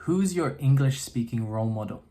Who's your English speaking role model?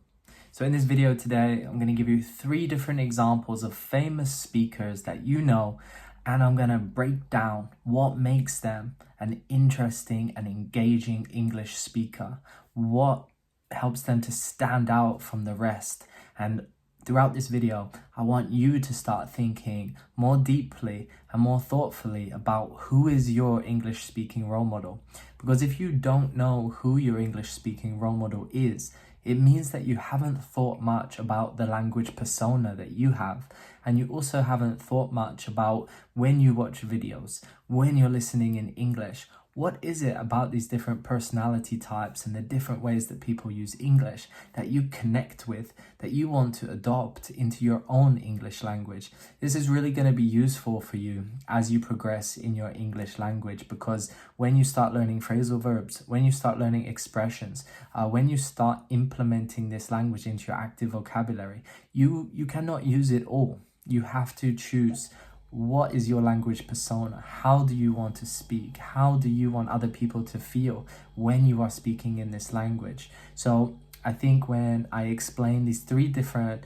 So in this video today, I'm going to give you 3 different examples of famous speakers that you know, and I'm going to break down what makes them an interesting and engaging English speaker, what helps them to stand out from the rest. And throughout this video, I want you to start thinking more deeply and more thoughtfully about who is your English speaking role model. Because if you don't know who your English speaking role model is, it means that you haven't thought much about the language persona that you have. And you also haven't thought much about when you watch videos, when you're listening in English, what is it about these different personality types and the different ways that people use English that you connect with, that you want to adopt into your own English language? This is really going to be useful for you as you progress in your English language, because when you start learning phrasal verbs, when you start learning expressions, when you start implementing this language into your active vocabulary, you cannot use it all. You have to choose. What is your language persona? How do you want to speak? How do you want other people to feel when you are speaking in this language? So I think when I explain these 3 different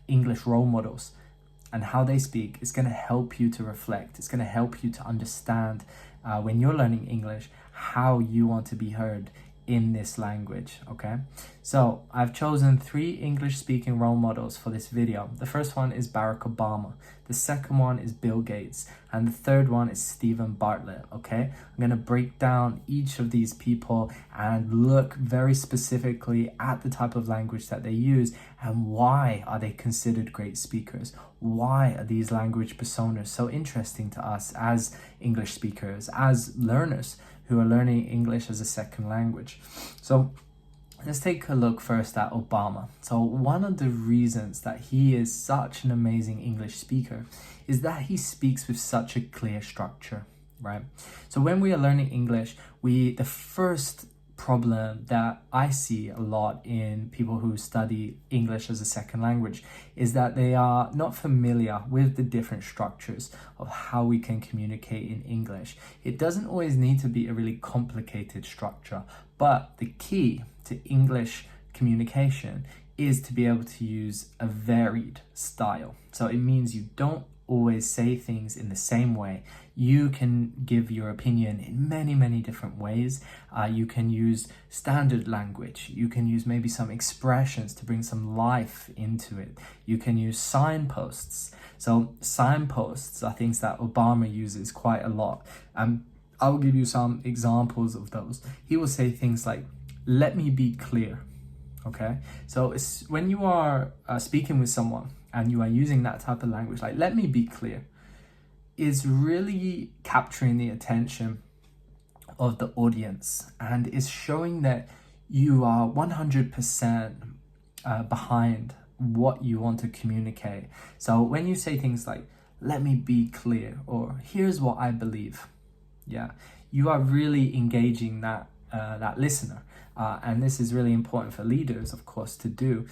English role models and how they speak, it's going to help you to reflect. It's going to help you to understand when you're learning English, how you want to be heard in this language. Okay, so I've chosen 3 English speaking role models for this video. The first one is Barack Obama, the second one is Bill Gates, and the third one is Stephen Bartlett. Okay, I'm going to break down each of these people and look very specifically at the type of language that they use and why are they considered great speakers. Why are these language personas so interesting to us as English speakers, as learners who are learning English as a second language? So let's take a look first at Obama. So one of the reasons that he is such an amazing English speaker is that he speaks with such a clear structure, right? So when we are learning English, the first problem that I see a lot in people who study English as a second language is that they are not familiar with the different structures of how we can communicate in English. It doesn't always need to be a really complicated structure, but the key to English communication is to be able to use a varied style. So it means you don't always say things in the same way. You can give your opinion in many different ways. You can use standard language. You can use maybe some expressions to bring some life into it. You can use signposts. So signposts are things that Obama uses quite a lot. I will give you some examples of those. He will say things like, "Let me be clear." Okay, so it's when you are speaking with someone and you are using that type of language, like "let me be clear," is really capturing the attention of the audience and is showing that you are 100% behind what you want to communicate. So when you say things like "let me be clear" or "here's what I believe," yeah, you are really engaging that listener. And this is really important for leaders, of course, to do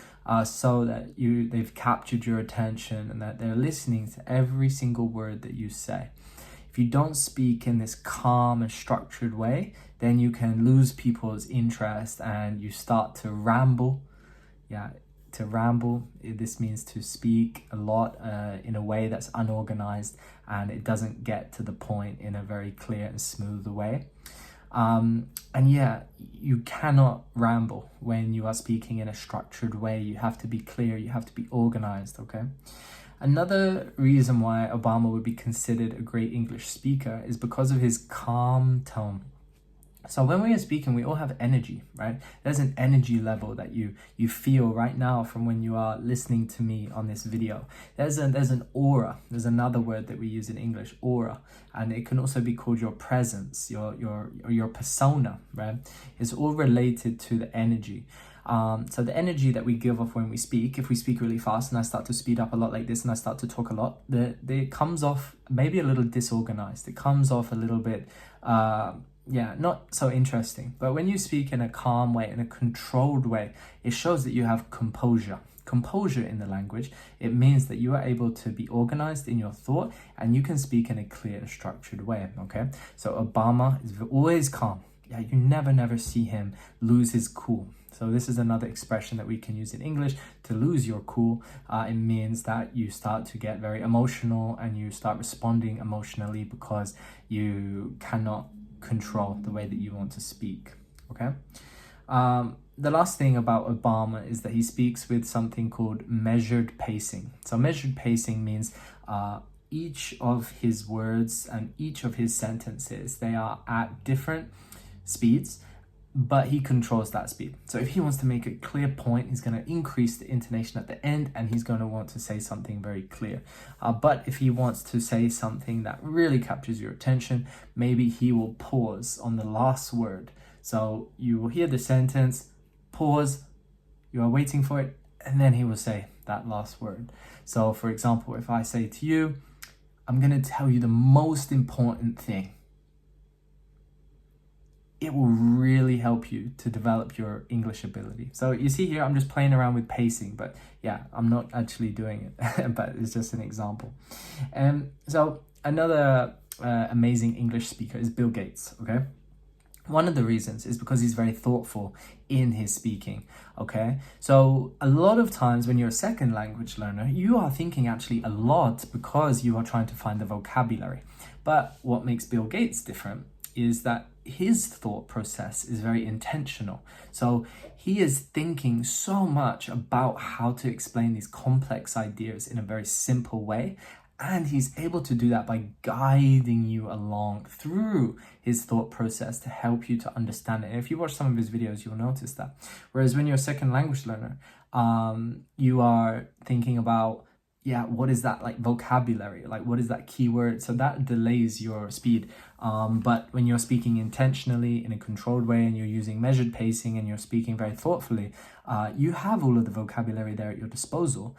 so that they've captured your attention and that they're listening to every single word that you say. If you don't speak in this calm and structured way, then you can lose people's interest and you start to ramble. Yeah, to ramble, this means to speak a lot in a way that's unorganized and it doesn't get to the point in a very clear and smooth way. And yeah, you cannot ramble when you are speaking in a structured way. You have to be clear, you have to be organized, okay? Another reason why Obama would be considered a great English speaker is because of his calm tone. So when we are speaking, we all have energy, right? There's an energy level that you feel right now from when you are listening to me on this video. There's an aura. There's another word that we use in English, aura, and it can also be called your presence, your persona, right? It's all related to the energy. So the energy that we give off when we speak, if we speak really fast and I start to speed up a lot like this and I start to talk a lot, it comes off maybe a little disorganized. It comes off a little bit not so interesting. But when you speak in a calm way, in a controlled way, it shows that you have composure. Composure in the language, it means that you are able to be organized in your thought and you can speak in a clear, structured way, okay? So Obama is always calm. yeah, you never see him lose his cool. So this is another expression that we can use in English. To lose your cool, it means that you start to get very emotional and you start responding emotionally because you cannot control the way that you want to speak. Okay. The last thing about Obama is that he speaks with something called measured pacing. So measured pacing means each of his words and each of his sentences, they are at different speeds, but he controls that speed. So if he wants to make a clear point, he's going to increase the intonation at the end and he's going to want to say something very clear. But if he wants to say something that really captures your attention, maybe he will pause on the last word. So you will hear the sentence, pause, you are waiting for it, and then he will say that last word. So for example, if I say to you, I'm going to tell you the most important thing, it will really help you to develop your English ability. So you see here, I'm just playing around with pacing, but yeah, I'm not actually doing it, but it's just an example. So another amazing English speaker is Bill Gates, okay? One of the reasons is because he's very thoughtful in his speaking, okay? So a lot of times when you're a second language learner, you are thinking actually a lot because you are trying to find the vocabulary. But what makes Bill Gates different is that his thought process is very intentional. So he is thinking so much about how to explain these complex ideas in a very simple way. And he's able to do that by guiding you along through his thought process to help you to understand it. And if you watch some of his videos, you'll notice that. Whereas when you're a second language learner, you are thinking about, yeah, what is that like vocabulary? Like, what is that keyword? So that delays your speed. But when you're speaking intentionally in a controlled way and you're using measured pacing and you're speaking very thoughtfully, you have all of the vocabulary there at your disposal.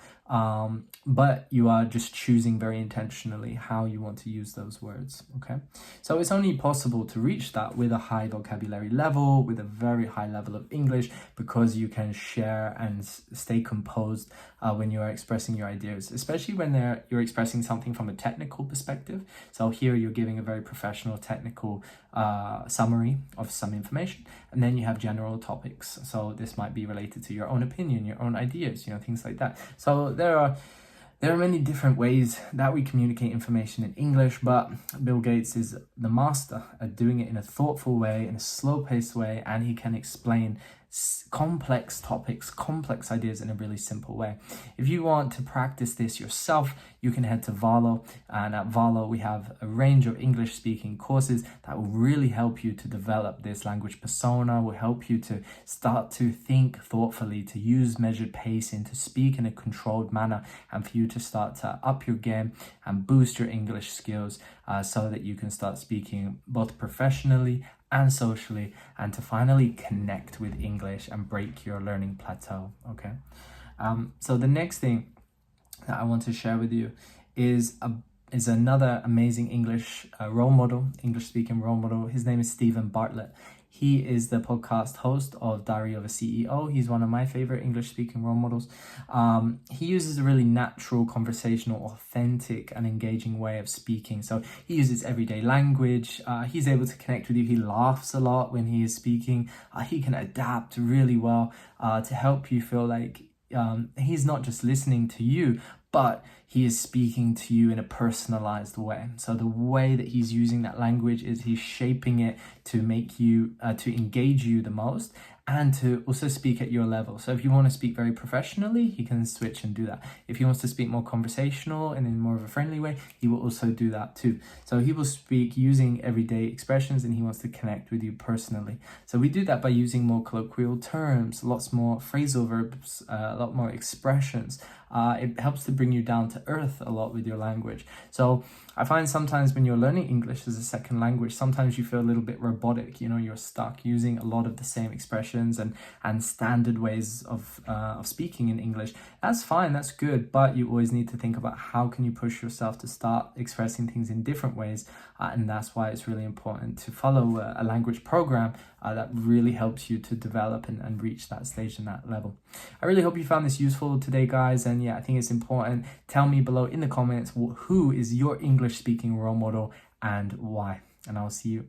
But you are just choosing very intentionally how you want to use those words, okay? So it's only possible to reach that with a high vocabulary level, with a very high level of English, because you can share and stay composed when you are expressing your ideas, especially when you're expressing something from a technical perspective. So here you're giving a very professional, technical summary of some information, and then you have general topics. So this might be related to your own opinion, your own ideas, things like that. So there are many different ways that we communicate information in English, but Bill Gates is the master at doing it in a thoughtful way, in a slow-paced way, and he can explain complex topics, complex ideas in a really simple way. If you want to practice this yourself, you can head to VALLHO, and at VALLHO we have a range of English speaking courses that will really help you to develop this language persona, will help you to start to think thoughtfully, to use measured pacing, to speak in a controlled manner, and for you to start to up your game and boost your English skills so that you can start speaking both professionally and socially, and to finally connect with English and break your learning plateau, okay? So the next thing that I want to share with you is another amazing English role model, English speaking role model. His name is Stephen Bartlett. He is the podcast host of Diary of a CEO. He's one of my favorite English speaking role models. He uses a really natural, conversational, authentic and engaging way of speaking. So he uses everyday language. He's able to connect with you. He laughs a lot when he is speaking. He can adapt really well to help you feel like he's not just listening to you, but he is speaking to you in a personalized way. So the way that he's using that language is he's shaping it to make you, to engage you the most, and to also speak at your level. So if you want to speak very professionally, he can switch and do that. If he wants to speak more conversational and in more of a friendly way, he will also do that too. So he will speak using everyday expressions and he wants to connect with you personally. So we do that by using more colloquial terms, lots more phrasal verbs, a lot more expressions. It helps to bring you down to earth a lot with your language. So I find sometimes when you're learning English as a second language, sometimes you feel a little bit robotic, you're stuck using a lot of the same expressions and standard ways of speaking in English. That's fine, that's good, but you always need to think about how can you push yourself to start expressing things in different ways, and that's why it's really important to follow a language program that really helps you to develop and reach that stage and that level. I really hope you found this useful today, guys, and yeah, I think it's important. Tell me below in the comments who is your English speaking role model and why, and I'll see you